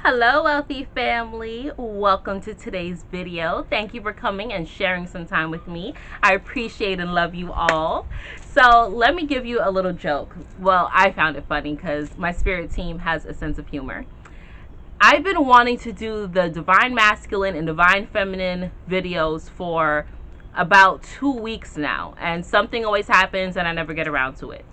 Hello, wealthy family. Welcome to today's video. Thank you for coming and sharing some time with me. I appreciate and love you all. So let me give you a little joke. Well, I found it funny because my spirit team has a sense of humor. I've been wanting to do the divine masculine and divine feminine videos for about 2 weeks now, and something always happens and I never get around to it.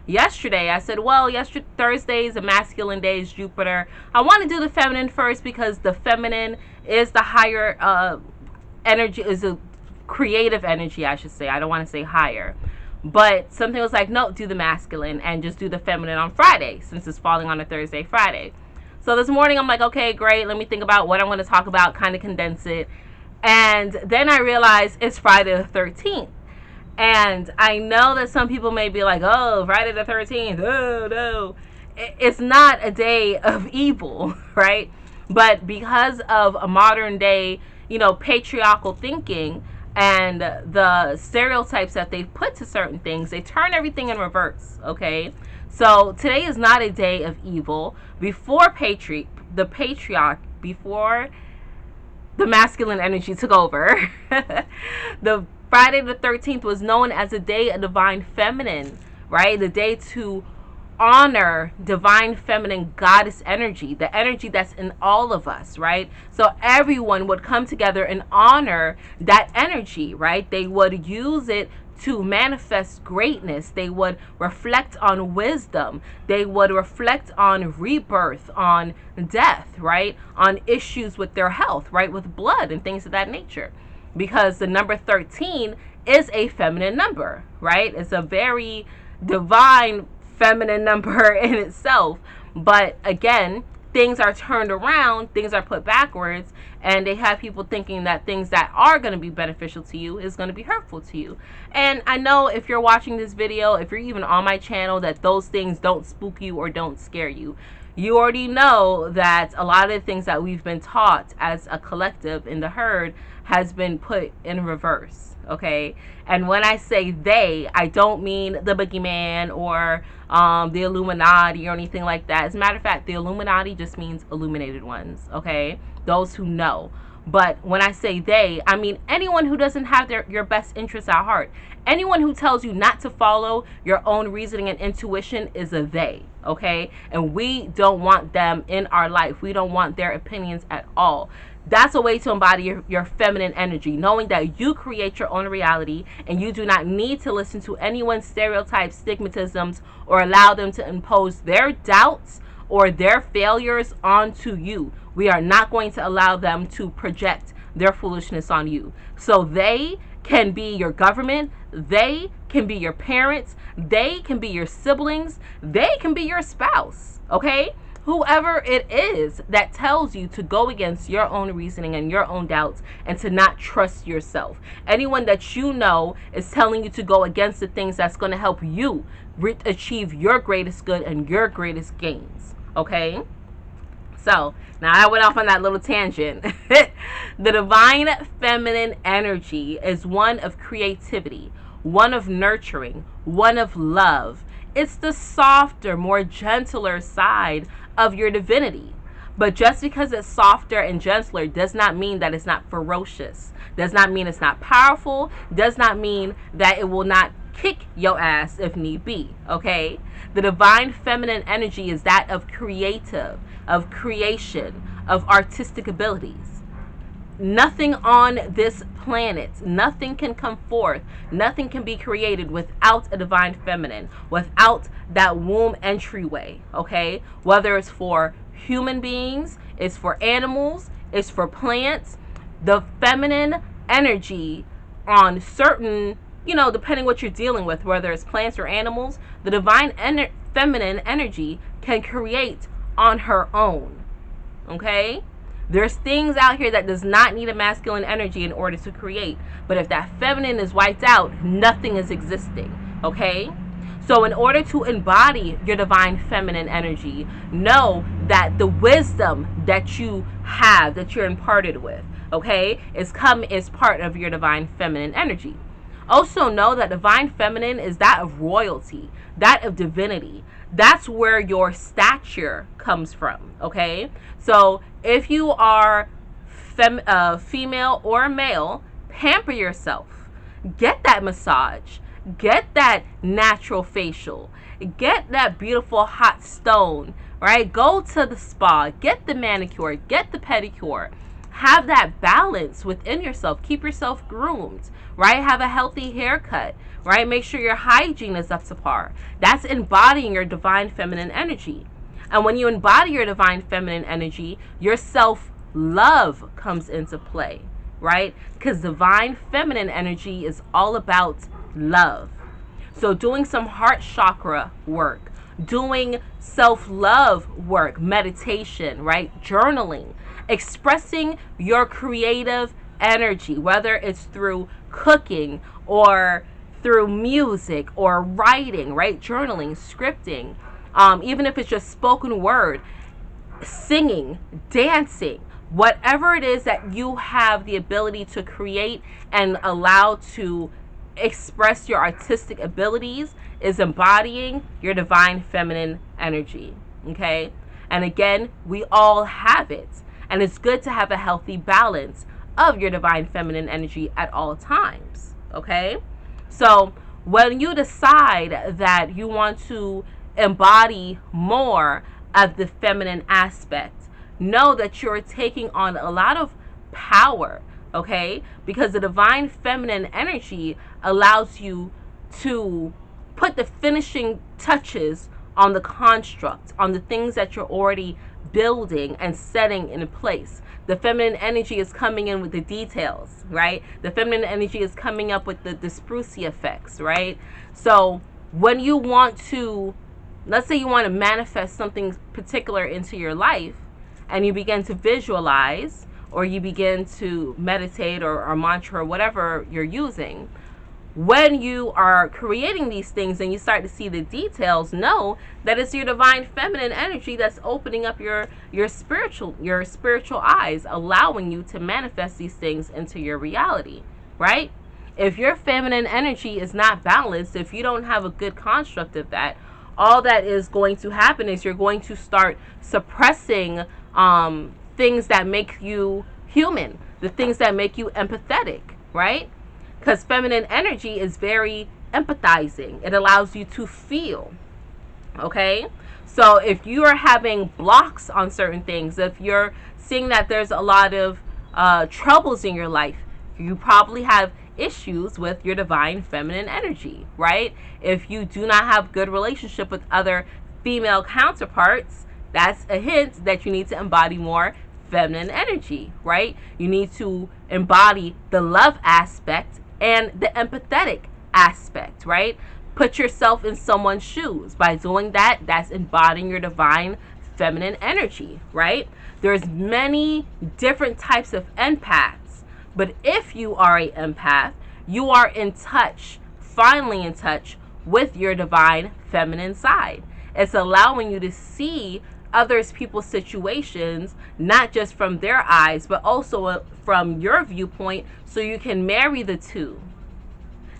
Yesterday I said, well, Thursday is a masculine day, is Jupiter. I want to do the feminine first because the feminine is the higher energy, is a creative energy, I should say. I don't want to say higher. But something was like, no, do the masculine and just do the feminine on Friday since it's falling on a Thursday, Friday. So this morning I'm like, okay, great. Let me think about what I'm going to talk about, kind of condense it. And then I realized it's Friday the 13th. And I know that some people may be like, oh, Friday the 13th. Oh, no. It's not a day of evil, right? But because of a modern day, patriarchal thinking and the stereotypes that they've put to certain things, they turn everything in reverse, okay? So today is not a day of evil. Before before the masculine energy took over, the Friday the 13th was known as a day of divine feminine, right? The day to honor divine feminine goddess energy, the energy that's in all of us, right? So everyone would come together and honor that energy, right? They would use it to manifest greatness. They would reflect on wisdom. They would reflect on rebirth, on death, right? On issues with their health, right? With blood and things of that nature. Because the number 13 is a feminine number, right? It's a very divine feminine number in itself. But again, things are turned around, things are put backwards, and they have people thinking that things that are going to be beneficial to you is going to be hurtful to you. And I know if you're watching this video, if you're even on my channel, that those things don't spook you or don't scare you. You already know that a lot of the things that we've been taught as a collective in the herd has been put in reverse, okay? And when I say they, I don't mean the boogeyman or the Illuminati or anything like that. As a matter of fact, the Illuminati just means illuminated ones, okay? Those who know. But when I say they, I mean anyone who doesn't have your best interests at heart. Anyone who tells you not to follow your own reasoning and intuition is a they, okay? And we don't want them in our life. We don't want their opinions at all. That's a way to embody your feminine energy, knowing that you create your own reality and you do not need to listen to anyone's stereotypes, stigmatisms, or allow them to impose their doubts or their failures onto you. We are not going to allow them to project their foolishness on you. So they can be your government, they can be your parents, they can be your siblings, they can be your spouse, okay? Whoever it is that tells you to go against your own reasoning and your own doubts and to not trust yourself. Anyone that you know is telling you to go against the things that's going to help you achieve your greatest good and your greatest gains, okay? So, now I went off on that little tangent. The divine feminine energy is one of creativity, one of nurturing, one of love. It's the softer, more gentler side of your divinity. But just because it's softer and gentler does not mean that it's not ferocious. Does not mean it's not powerful. Does not mean that it will not kick your ass if need be, okay? The divine feminine energy is that of creative, of creation, of artistic abilities. Nothing on this planet, nothing can come forth, nothing can be created without a divine feminine, without that womb entryway, okay? Whether it's for human beings, it's for animals, it's for plants, the feminine energy on certain, depending what you're dealing with, whether it's plants or animals, the divine feminine energy can create on her own, okay? There's things out here that does not need a masculine energy in order to create. But if that feminine is wiped out, nothing is existing, okay? So in order to embody your divine feminine energy, know that the wisdom that you have, that you're imparted with, okay, is part of your divine feminine energy. Also know that divine feminine is that of royalty, that of divinity, That's where your stature comes from, okay? So if you are female or male, pamper yourself. Get that massage. Get that natural facial. Get that beautiful hot stone, right? Go to the spa. Get the manicure. Get the pedicure. Have that balance within yourself. Keep yourself groomed, right? Have a healthy haircut, right? Make sure your hygiene is up to par. That's embodying your divine feminine energy. And when you embody your divine feminine energy, your self-love comes into play, right? Because divine feminine energy is all about love. So doing some heart chakra work, doing self-love work, meditation, right? Journaling, expressing your creative energy, whether it's through cooking or through music or writing, right? Journaling, scripting, even if it's just spoken word, singing, dancing, whatever it is that you have the ability to create and allow to express your artistic abilities is embodying your divine feminine energy, okay? And again, we all have it. And it's good to have a healthy balance of your divine feminine energy at all times, okay? So when you decide that you want to embody more of the feminine aspect, know that you're taking on a lot of power, okay? Because the divine feminine energy allows you to put the finishing touches on the construct, on the things that you're already building and setting in place. The feminine energy is coming in with the details, right? The feminine energy is coming up with the sprucey effects, right? So when you want to, let's say you want to manifest something particular into your life, and you begin to visualize, or you begin to meditate or mantra or whatever you're using, when you are creating these things and you start to see the details, know that it's your divine feminine energy that's opening up your spiritual eyes, allowing you to manifest these things into your reality, right? If your feminine energy is not balanced, if you don't have a good construct of that, all that is going to happen is you're going to start suppressing things that make you human, the things that make you empathetic, right? Because feminine energy is very empathizing. It allows you to feel, okay? So if you are having blocks on certain things, if you're seeing that there's a lot of troubles in your life, you probably have issues with your divine feminine energy, right? If you do not have good relationship with other female counterparts, that's a hint that you need to embody more feminine energy, right? You need to embody the love aspect and the empathetic aspect, right? Put yourself in someone's shoes. By doing that, that's embodying your divine feminine energy, right? There's many different types of empaths, but if you are an empath, you are in touch, finally in touch with your divine feminine side. It's allowing you to see others people's situations not just from their eyes but also from your viewpoint, so you can marry the two.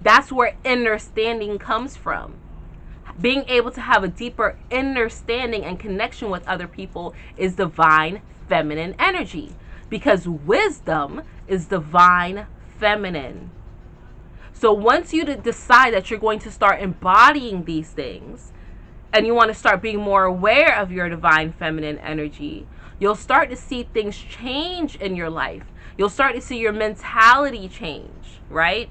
That's where understanding comes from. Being able to have a deeper understanding and connection with other people is divine feminine energy, because wisdom is divine feminine. So once you decide that you're going to start embodying these things, and you want to start being more aware of your divine feminine energy, you'll start to see things change in your life. You'll start to see your mentality change, right?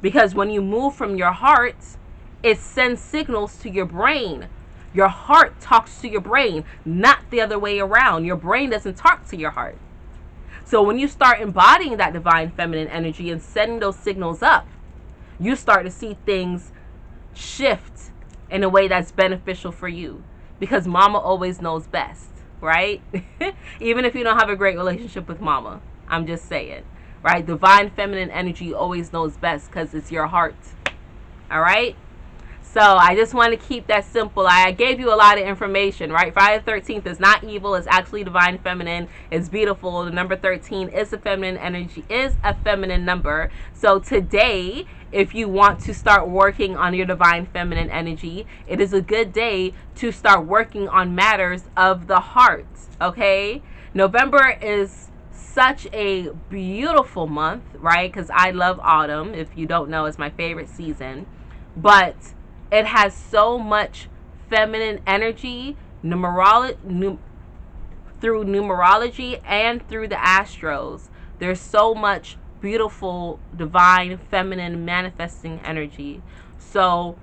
Because when you move from your heart, it sends signals to your brain. Your heart talks to your brain, not the other way around. Your brain doesn't talk to your heart. So when you start embodying that divine feminine energy and setting those signals up, you start to see things shift in a way that's beneficial for you, because mama always knows best, right? Even if you don't have a great relationship with mama, I'm just saying, right? Divine feminine energy always knows best because it's your heart. All right? So I just want to keep that simple. I gave you a lot of information, right? Friday the 13th is not evil. It's actually divine feminine. It's beautiful. The number 13 is a feminine energy, is a feminine number. So today, if you want to start working on your divine feminine energy, it is a good day to start working on matters of the heart, okay? November is such a beautiful month, right? Because I love autumn. If you don't know, it's my favorite season. But it has so much feminine energy, through numerology and through the astros. There's so much beautiful, divine, feminine manifesting energy. So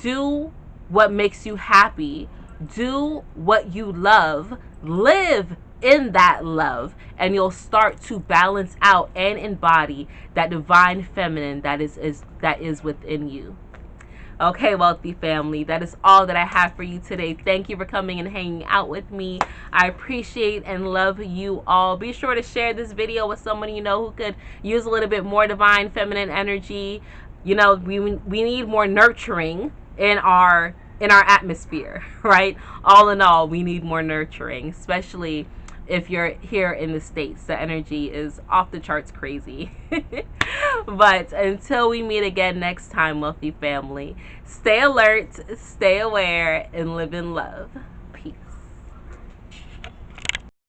do what makes you happy. Do what you love. Live in that love, and you'll start to balance out and embody that divine feminine that is within you. Okay, wealthy family, that is all that I have for you today. Thank you for coming and hanging out with me. I appreciate and love you all. Be sure to share this video with someone you know who could use a little bit more divine feminine energy. You know, we need more nurturing in our atmosphere, right? All in all, we need more nurturing, especially if you're here in the States. The energy is off the charts crazy. But until we meet again next time, wealthy family, stay alert, stay aware, and live in love.